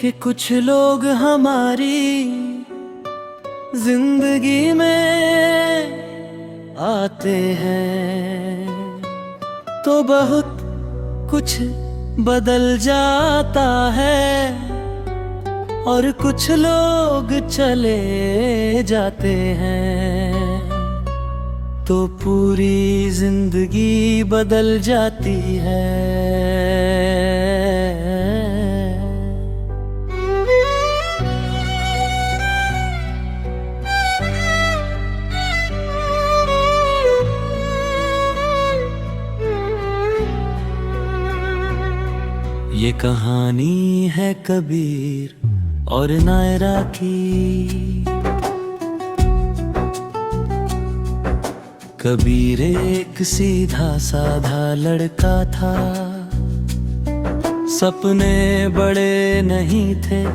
कि कुछ लोग हमारी जिंदगी में आते हैं तो बहुत कुछ बदल जाता है, और कुछ लोग चले जाते हैं तो पूरी जिंदगी बदल जाती है। ये कहानी है कबीर और नायरा की। कबीर एक सीधा साधा लड़का था, सपने बड़े नहीं थे,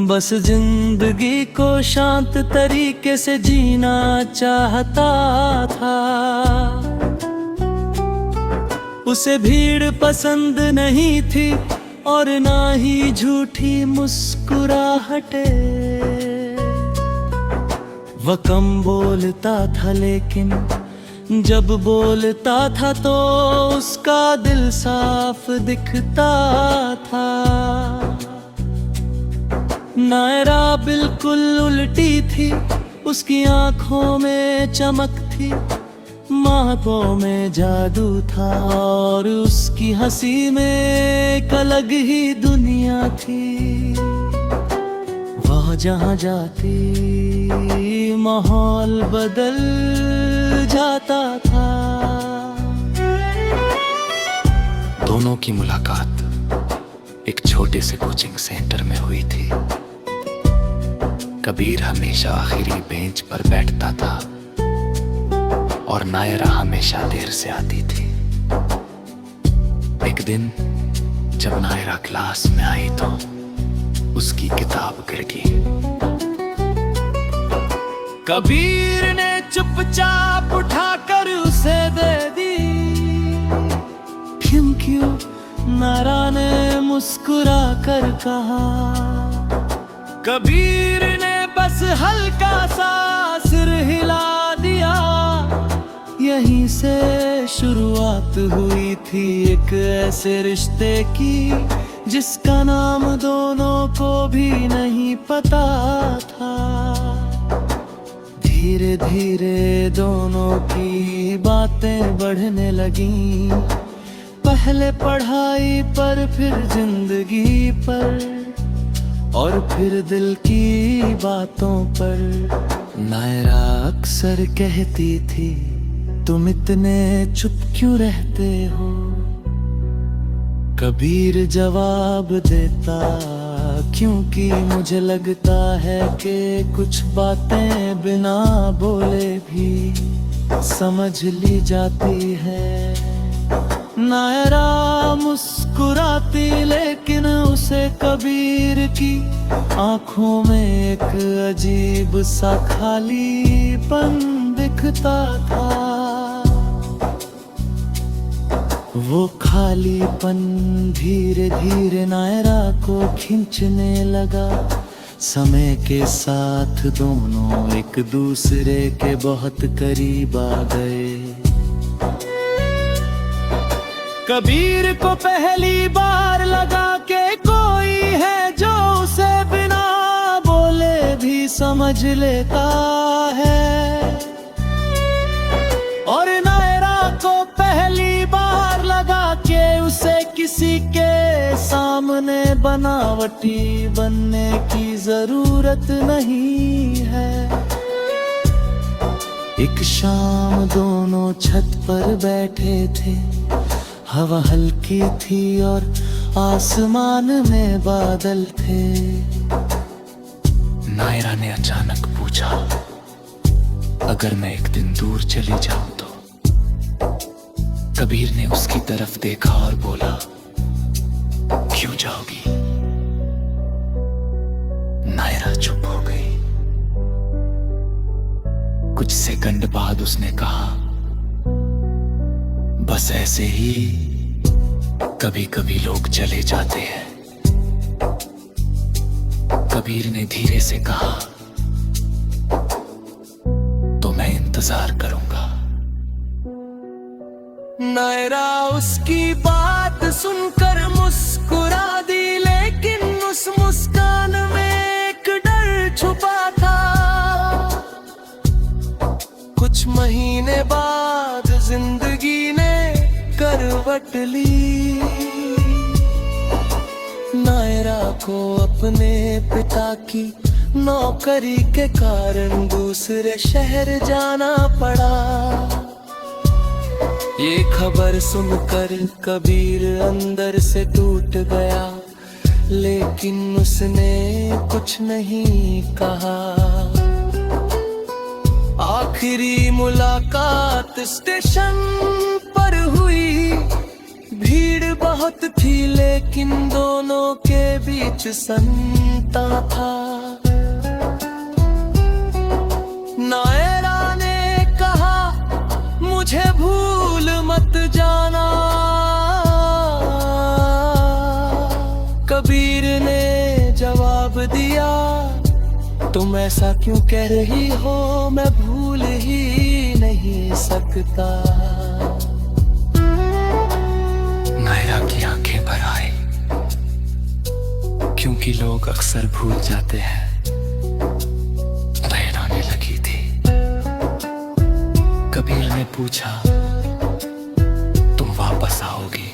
बस जिंदगी को शांत तरीके से जीना चाहता था। उसे भीड़ पसंद नहीं थी और ना ही झूठी मुस्कुराहटे। वह कम बोलता था लेकिन जब बोलता था तो उसका दिल साफ दिखता था। नायरा बिल्कुल उल्टी थी, उसकी आंखों में चमक थी, महकों में जादू था, और उसकी हंसी में एक अलग ही दुनिया थी। वह जहाँ जाती माहौल बदल जाता था। दोनों की मुलाकात एक छोटे से कोचिंग सेंटर में हुई थी। कबीर हमेशा आखिरी बेंच पर बैठता था और नायरा हमेशा देर से आती थी। एक दिन जब नायरा क्लास में आई तो उसकी किताब गिर गई। कबीर ने चुपचाप उठाकर उसे दे दी। थैंक यू, नायरा ने मुस्कुरा कर कहा। कबीर ने बस हल्का सा सिर हिला दिया। यहीं से शुरुआत हुई थी एक ऐसे रिश्ते की जिसका नाम दोनों को भी नहीं पता था। धीरे धीरे दोनों की बातें बढ़ने लगीं, पहले पढ़ाई पर, फिर जिंदगी पर, और फिर दिल की बातों पर। नायरा अक्सर कहती थी, तुम इतने चुप क्यों रहते हो? कबीर जवाब देता, क्योंकि मुझे लगता है कि कुछ बातें बिना बोले भी समझ ली जाती है। नायरा मुस्कुराती लेकिन उसे कबीर की आंखों में एक अजीब सा खालीपन दिखता था। वो खालीपन धीरे धीरे नायरा को खींचने लगा। समय के साथ दोनों एक दूसरे के बहुत करीब आ गए। कबीर को पहली बार लगा कि कोई है जो उसे बिना बोले भी समझ लेता है, और नायरा को पहली बार लगा कि उसे किसी के सामने बनावटी बनने की जरूरत नहीं है। एक शाम दोनों छत पर बैठे थे, हवा हल्की थी और आसमान में बादल थे। नायरा ने अचानक पूछा, अगर मैं एक दिन दूर चली जाऊं तो? कबीर ने उसकी तरफ देखा और बोला, क्यों जाओगी? नायरा चुप हो गई। कुछ सेकंड बाद उसने कहा, बस ऐसे ही कभी कभी लोग चले जाते हैं। कबीर ने धीरे से कहा, तो मैं इंतजार करूंगा। नायरा उसकी बात सुनकर मुस्कुरा दी, लेकिन उस मुस्कान में एक डर छुपा था। कुछ महीने बाद जिंदगी ने करवट ली। नायरा को अपने पिता की नौकरी के कारण दूसरे शहर जाना पड़ा। ये खबर सुनकर कबीर अंदर से टूट गया, लेकिन उसने कुछ नहीं कहा। आखिरी मुलाकात स्टेशन पर हुई। भीड़ बहुत थी, लेकिन दोनों के बीच संता था। नायरा ने कहा, मुझे भूल मत जाना। कबीर ने जवाब दिया, तुम ऐसा क्यों कह रही हो, मैं भूल ही नहीं सकता। नायरा की आंखें भर आई, क्योंकि लोग अक्सर भूल जाते हैं। नैन आने लगी थी। कबीर ने पूछा, तुम वापस आओगी?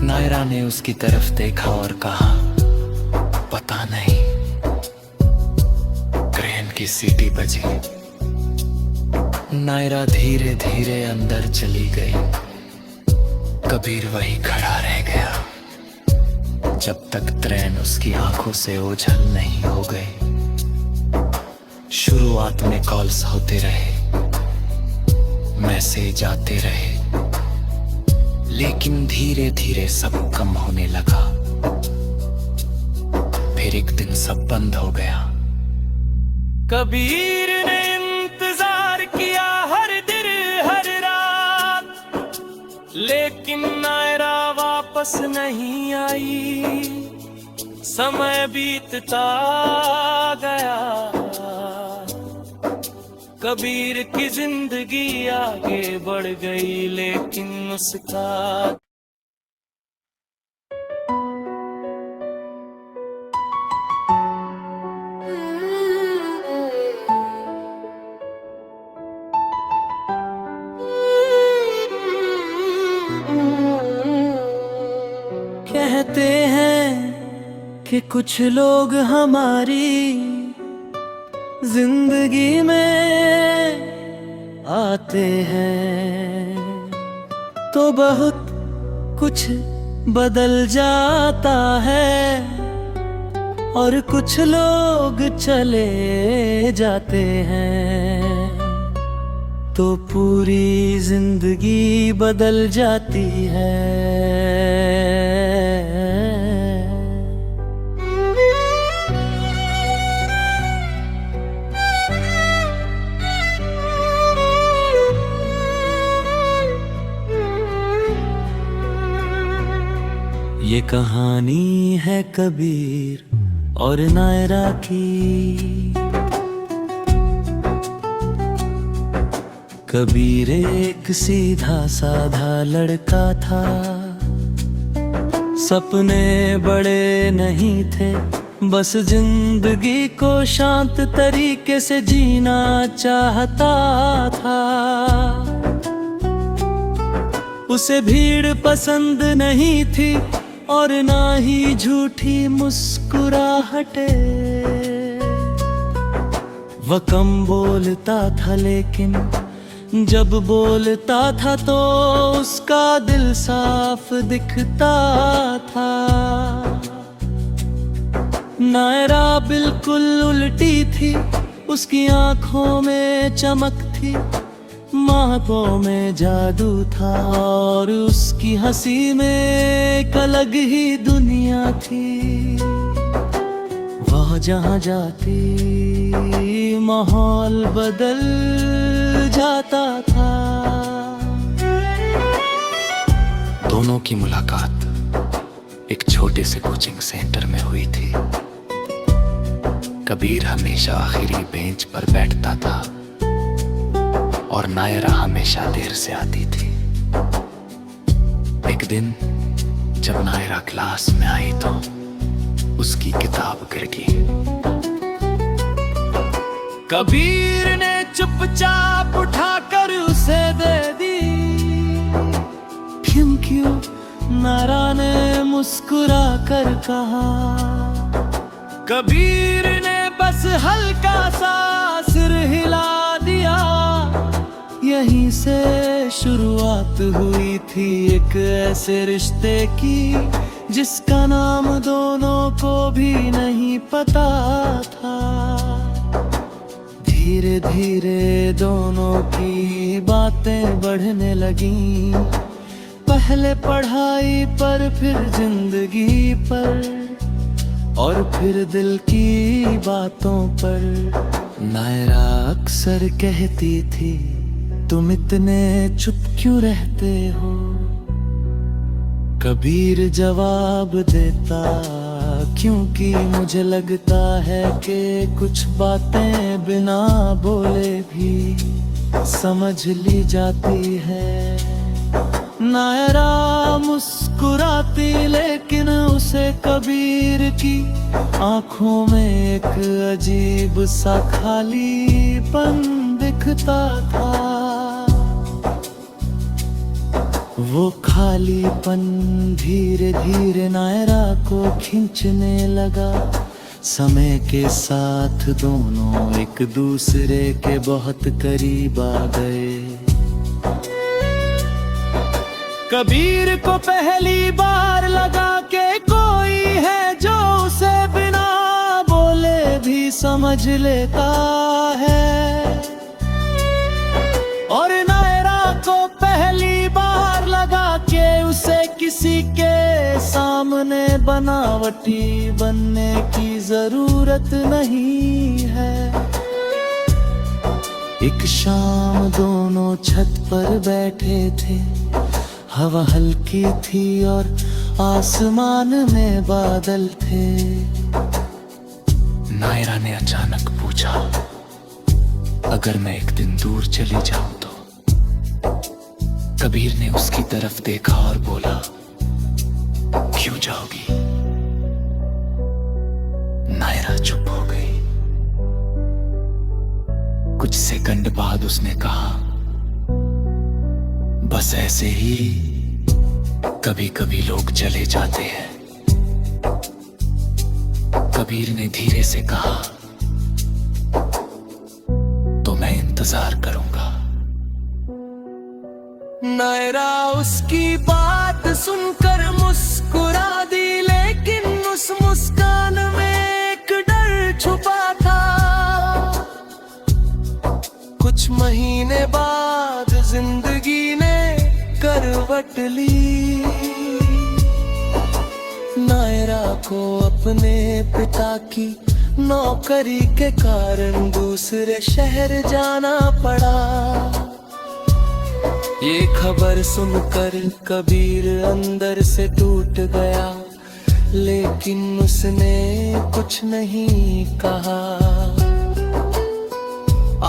नायरा ने उसकी तरफ देखा और कहा, पता नहीं। क्रेन की सीटी बजी। नायरा धीरे धीरे अंदर चली गई। कबीर वहीं खड़ा रह गया, जब तक ट्रेन उसकी आंखों से ओझल नहीं हो गई। शुरुआत में कॉल्स होते रहे, मैसेज आते रहे, लेकिन धीरे धीरे सब कम होने लगा। फिर एक दिन सब बंद हो गया। कबीर ने इंतजार किया हर दिन हर रात, लेकिन नायरा वापस नहीं आई। समय बीतता गया, कबीर की जिंदगी आगे बढ़ गई, लेकिन उसका कहते हैं कि कुछ लोग हमारी जिंदगी में आते हैं तो बहुत कुछ बदल जाता है, और कुछ लोग चले जाते हैं तो पूरी जिंदगी बदल जाती है। ये कहानी है कबीर और नायरा की। कबीर एक सीधा साधा लड़का था, सपने बड़े नहीं थे, बस जिंदगी को शांत तरीके से जीना चाहता था। उसे भीड़ पसंद नहीं थी और ना ही झूठी मुस्कुराहटे। वह कम बोलता था, लेकिन जब बोलता था तो उसका दिल साफ दिखता था। नायरा बिल्कुल उल्टी थी, उसकी आंखों में चमक थी, महकों में जादू था, और उसकी हंसी में एक अलग ही दुनिया थी। वह जहाँ जाती माहौल बदल जाता था। दोनों की मुलाकात एक छोटे से कोचिंग सेंटर में हुई थी। कबीर हमेशा आखिरी बेंच पर बैठता था और नायरा हमेशा देर से आती थी। एक दिन जब नायरा क्लास में आई तो उसकी किताब गिर गई। कबीर ने चुपचाप उठाकर उसे दे दी। थैंक यू, नायरा ने मुस्कुरा कर कहा। कबीर ने बस हल्का सा सिर हिला दिया। यहीं से शुरुआत हुई थी एक ऐसे रिश्ते की जिसका नाम दोनों को भी नहीं पता था। धीरे धीरे दोनों की बातें बढ़ने लगीं, पहले पढ़ाई पर, फिर जिंदगी पर और फिर दिल की बातों पर। नायरा अक्सर कहती थी, तुम इतने चुप क्यों रहते हो? कबीर जवाब देता, क्योंकि मुझे लगता है कि कुछ बातें बिना बोले भी समझ ली जाती है। नायरा मुस्कुराती, लेकिन उसे कबीर की आंखों में एक अजीब सा खालीपन दिखता था। वो खालीपन धीरे धीरे नायरा को खींचने लगा। समय के साथ दोनों एक दूसरे के बहुत करीब आ गए। कबीर को पहली बार लगा कि कोई है जो उसे बिना बोले भी समझ लेता है, और नायरा को पहली बार लगा कि उसे किसी के सामने बनावटी बनने की जरूरत नहीं है। एक शाम दोनों छत पर बैठे थे, हवा हल्की थी और आसमान में बादल थे। नायरा ने अचानक पूछा, अगर मैं एक दिन दूर चली जाऊं तो? कबीर ने उसकी तरफ देखा और बोला, क्यों जाओगी? नायरा चुप हो गई। कुछ सेकंड बाद उसने कहा, बस ऐसे ही कभी कभी लोग चले जाते हैं। कबीर ने धीरे से कहा, तो मैं इंतजार करूंगा। नायरा उसकी बात सुनकर मुस्कुरा दी, लेकिन उस मुस्कान में एक डर छुपा था। कुछ महीने बाद जिंदगी ने करवट ली। नायरा को अपने पिता की नौकरी के कारण दूसरे शहर जाना पड़ा। ये खबर सुनकर कबीर अंदर से टूट गया, लेकिन उसने कुछ नहीं कहा।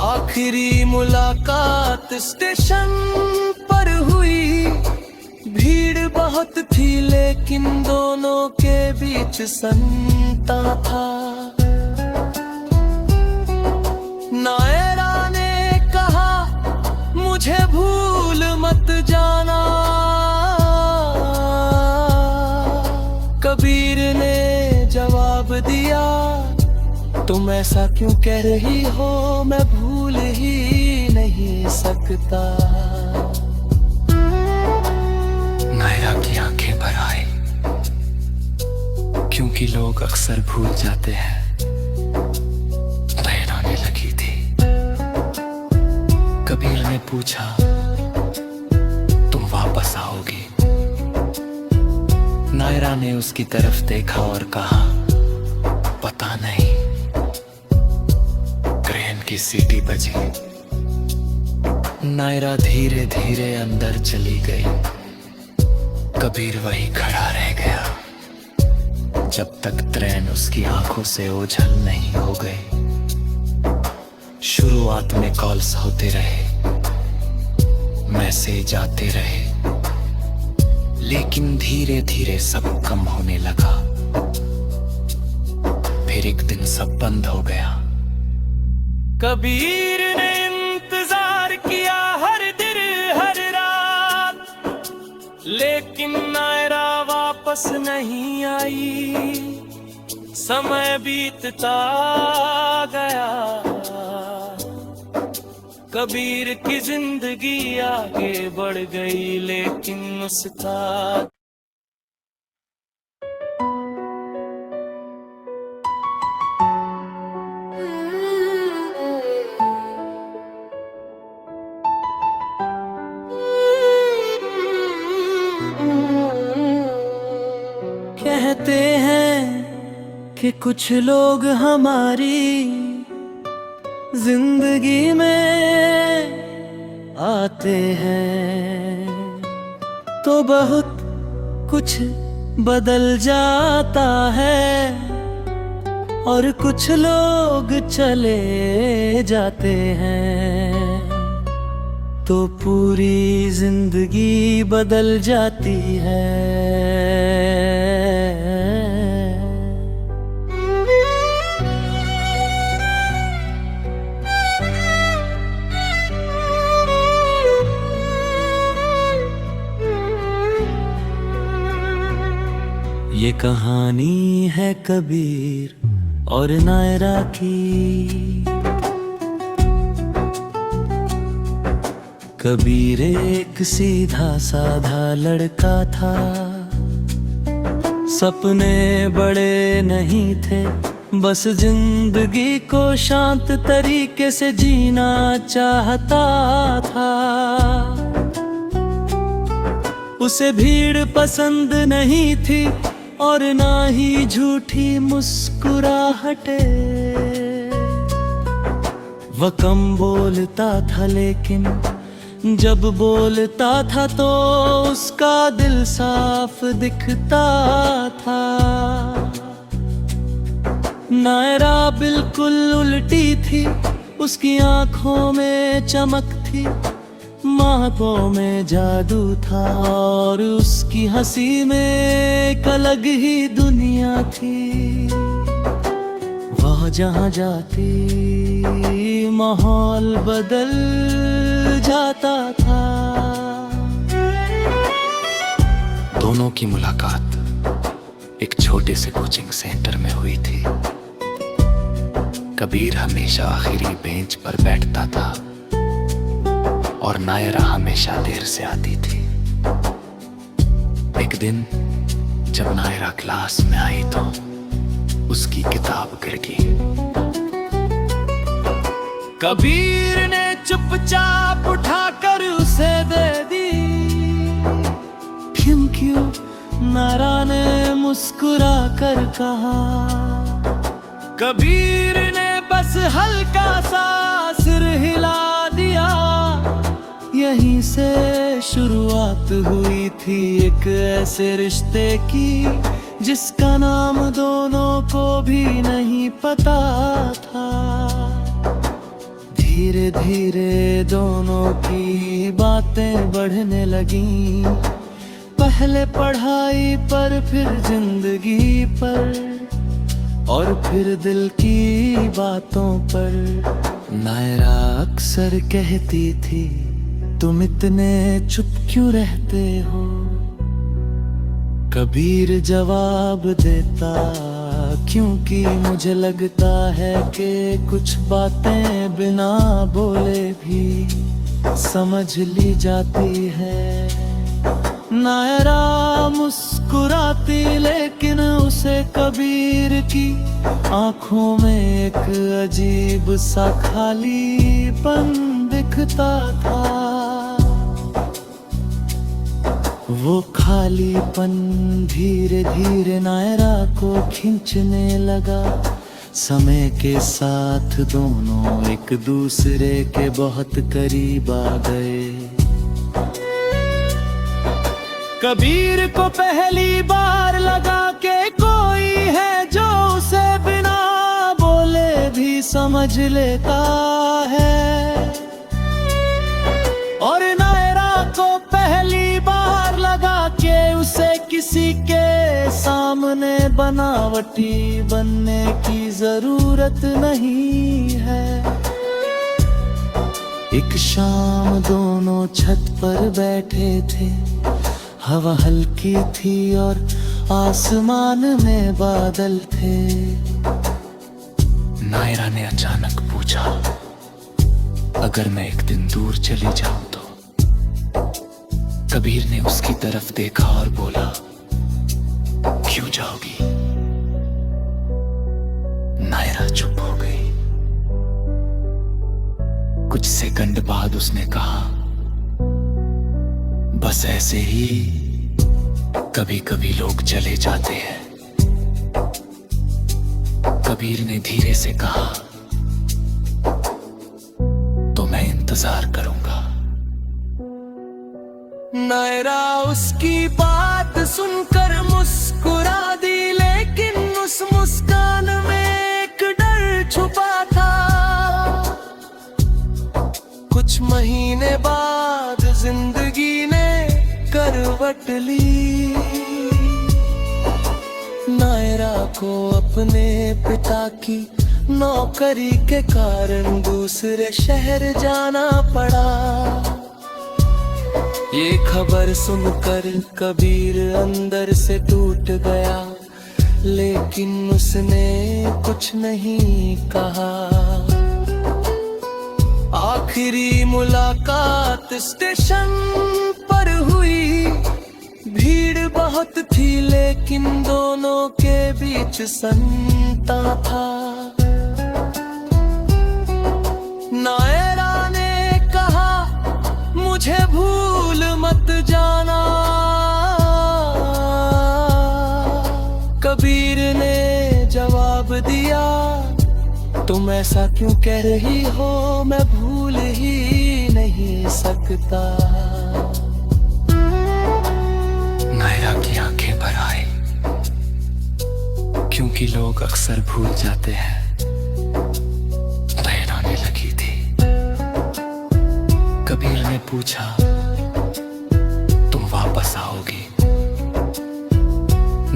आखिरी मुलाकात स्टेशन पर हुई। भीड़ बहुत थी, लेकिन दोनों के बीच संता था। नायरा ने कहा, मुझे भूल मत जाना। कबीर ने जवाब दिया, तुम ऐसा क्यों कह रही हो? मैं भूल ही नहीं सकता। नायरा की आंखें भर आई, क्योंकि लोग अक्सर भूल जाते हैं। नैन आने लगी थी। कबीर ने पूछा, तुम वापस आओगी? नायरा ने उसकी तरफ देखा और कहा, पता नहीं। क्रेन की सीटी बजी। नायरा धीरे धीरे अंदर चली गई। कबीर वहीं खड़ा रह गया। जब तक त्रैन उसकी आंखों से ओझल नहीं हो गए। शुरुआत में कॉल्स होते रहे, मैसेज आते रहे, लेकिन धीरे धीरे सब कम होने लगा। फिर एक दिन सब बंद हो गया। कबीर ने इंतजार किया हर दिन हर रात, लेकिन नायरा वापस नहीं आई। समय बीतता गया, कबीर की जिंदगी आगे बढ़ गई, लेकिन उसका कहते हैं कि कुछ लोग हमारी जिंदगी में आते हैं तो बहुत कुछ बदल जाता है, और कुछ लोग चले जाते हैं तो पूरी जिंदगी बदल जाती है। ये कहानी है कबीर और नायरा की। कबीर एक सीधा साधा लड़का था, सपने बड़े नहीं थे, बस जिंदगी को शांत तरीके से जीना चाहता था। उसे भीड़ पसंद नहीं थी और ना ही झूठी मुस्कुराहटे। वह कम बोलता था, लेकिन जब बोलता था तो उसका दिल साफ दिखता था। नायरा बिल्कुल उल्टी थी, उसकी आंखों में चमक थी, महकों में जादू था, और उसकी हंसी में एक अलग ही दुनिया थी। वह जहाँ जाती माहौल बदल जाता था। दोनों की मुलाकात एक छोटे से कोचिंग सेंटर में हुई थी। कबीर हमेशा आखिरी बेंच पर बैठता था और नायरा हमेशा देर से आती थी। एक दिन जब नायरा क्लास में आई तो उसकी किताब गिर गई। कबीर ने चुपचाप उठाकर उसे दे दी। थैंक यू, नायरा ने मुस्कुरा कर कहा। कबीर ने बस हल्का सा सिर हिला दिया। यहीं से शुरुआत हुई थी एक ऐसे रिश्ते की, जिसका नाम दोनों को भी नहीं पता था। धीरे धीरे दोनों की बातें बढ़ने लगीं, पहले पढ़ाई पर, फिर जिंदगी पर, और फिर दिल की बातों पर। नायरा अक्सर कहती थी, तुम इतने चुप क्यों रहते हो? कबीर जवाब देता, क्योंकि मुझे लगता है कि कुछ बातें बिना बोले भी समझ ली जाती है। नायरा मुस्कुराती, लेकिन उसे कबीर की आंखों में एक अजीब सा खालीपन दिखता था। वो खालीपन धीरे धीरे नायरा को खींचने लगा। समय के साथ दोनों एक दूसरे के बहुत करीब आ गए। कबीर को पहली बार लगा के कोई समझ लेता है। और नायरा को पहली बार लगा के उसे किसी के सामने बनावटी बनने की जरूरत नहीं है। एक शाम दोनों छत पर बैठे थे, हवा हल्की थी और आसमान में बादल थे। नायरा ने अचानक पूछा, अगर मैं एक दिन दूर चली जाऊं तो? कबीर ने उसकी तरफ देखा और बोला, क्यों जाओगी? नायरा चुप हो गई। कुछ सेकंड बाद उसने कहा, बस ऐसे ही कभी कभी लोग चले जाते हैं। कबीर ने धीरे से कहा, तो मैं इंतजार करूंगा। नायरा उसकी बात सुनकर मुस्कुरा दी, लेकिन उस मुस्कान में एक डर छुपा था। कुछ महीने बाद जिंदगी ने करवट ली। नायरा को अपने पिता की नौकरी के कारण दूसरे शहर जाना पड़ा। ये खबर सुनकर कबीर अंदर से टूट गया, लेकिन उसने कुछ नहीं कहा। आखिरी मुलाकात स्टेशन पर हुई। भीड़ बहुत थी, लेकिन दोनों के बीच संता था। नायरा ने कहा, मुझे भूल मत जाना। कबीर ने जवाब दिया, तुम ऐसा क्यों कह रही हो, मैं भूल ही नहीं सकता। नायरा की आंखें भर आई, क्योंकि लोग अक्सर भूल जाते हैं। नैन आने लगी थी। कबीर ने पूछा, तुम वापस आओगी?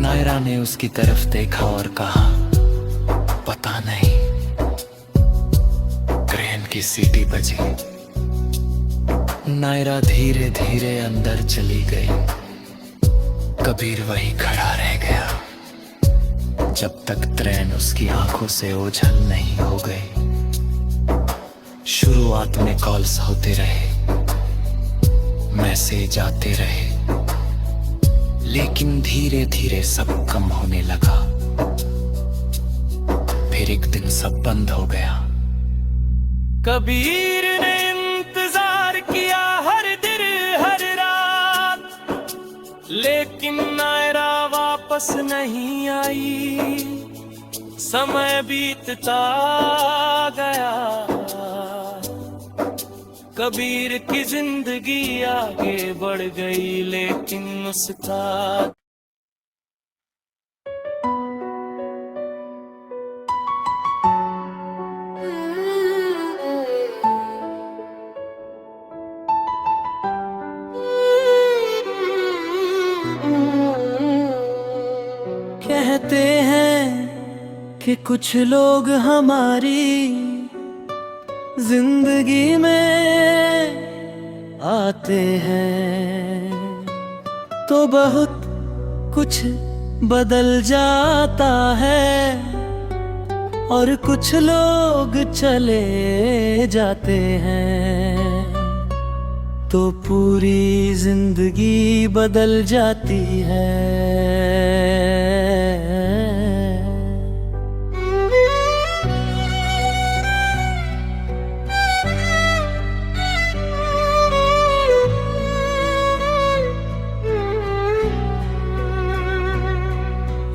नायरा ने उसकी तरफ देखा और कहा, पता नहीं। क्रेन की सीटी बजी। नायरा धीरे धीरे अंदर चली गई। कबीर वहीं खड़ा रह गया, जब तक ट्रेन उसकी आंखों से ओझल नहीं हो गई। शुरुआत में कॉल्स होते रहे, मैसेज आते रहे, लेकिन धीरे धीरे सब कम होने लगा। फिर एक दिन सब बंद हो गया। कबीर ने इंतजार किया हर दिन हर रात, लेकिन नायरा वापस नहीं आई। समय बीतता गया, कबीर की जिंदगी आगे बढ़ गई, लेकिन उसका कहते हैं कि कुछ लोग हमारी जिंदगी में आते हैं तो बहुत कुछ बदल जाता है, और कुछ लोग चले जाते हैं तो पूरी जिंदगी बदल जाती है।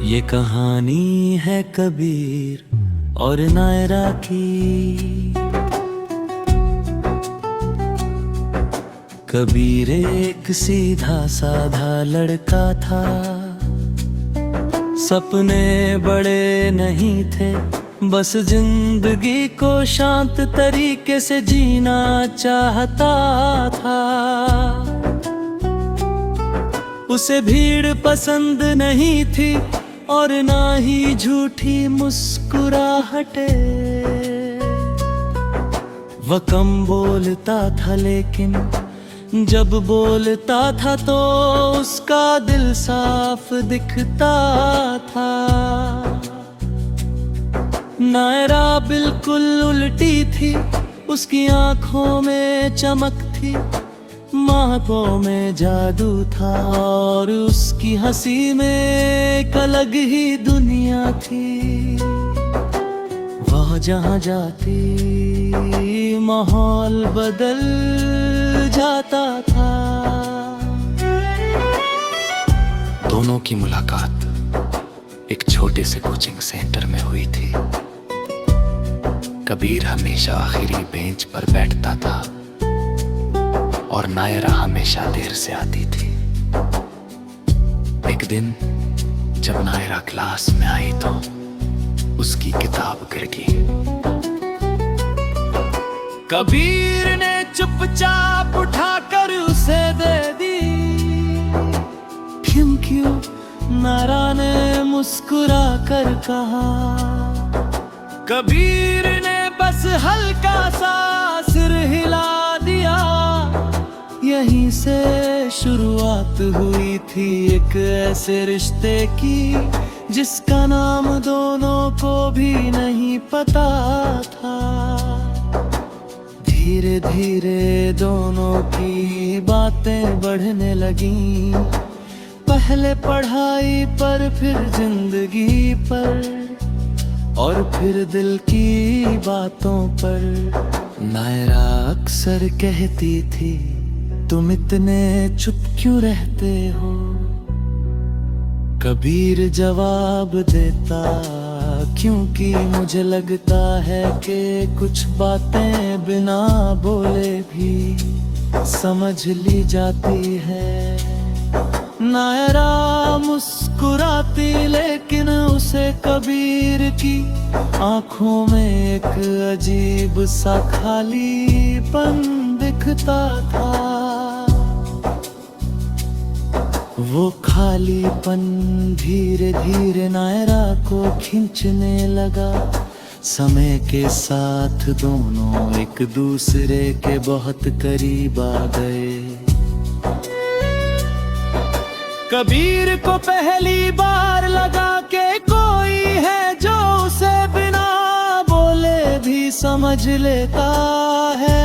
ये कहानी है कबीर और नायरा की। कबीर एक सीधा साधा लड़का था, सपने बड़े नहीं थे बस जिंदगी को शांत तरीके से जीना चाहता था। उसे भीड़ पसंद नहीं थी और ना ही झूठी मुस्कुराहटे। वह कम बोलता था लेकिन जब बोलता था तो उसका दिल साफ दिखता था। नायरा बिल्कुल उल्टी थी, उसकी आंखों में चमक थी, महकों में जादू था और उसकी हंसी में एक अलग ही दुनिया थी। वह जहाँ जाती माहौल बदल जाता था। दोनों की मुलाकात एक छोटे से कोचिंग सेंटर में हुई थी। कबीर हमेशा आखिरी बेंच पर बैठता था और नायरा हमेशा देर से आती थी। एक दिन जब नायरा क्लास में आई तो उसकी किताब गिर गई। कबीर ने चुपचाप उठाकर उसे दे दी। थैंक यू, नायरा ने मुस्कुरा कर कहा। कबीर ने बस हल्का सा सिर हिला दिया। यहीं से शुरुआत हुई थी एक ऐसे रिश्ते की जिसका नाम दोनों को भी नहीं पता था। धीरे धीरे दोनों की बातें बढ़ने लगीं, पहले पढ़ाई पर, फिर जिंदगी पर और फिर दिल की बातों पर। नायरा अक्सर कहती थी, तुम इतने चुप क्यों रहते हो? कबीर जवाब देता, क्योंकि मुझे लगता है कि कुछ बातें बिना बोले भी समझ ली जाती है। नायरा मुस्कुराती लेकिन उसे कबीर की आंखों में एक अजीब सा खालीपन दिखता था। वो खालीपन धीरे धीरे नायरा को खींचने लगा। समय के साथ दोनों एक दूसरे के बहुत करीब आ गए। कबीर को पहली बार लगा कि कोई है जो उसे बिना बोले भी समझ लेता है।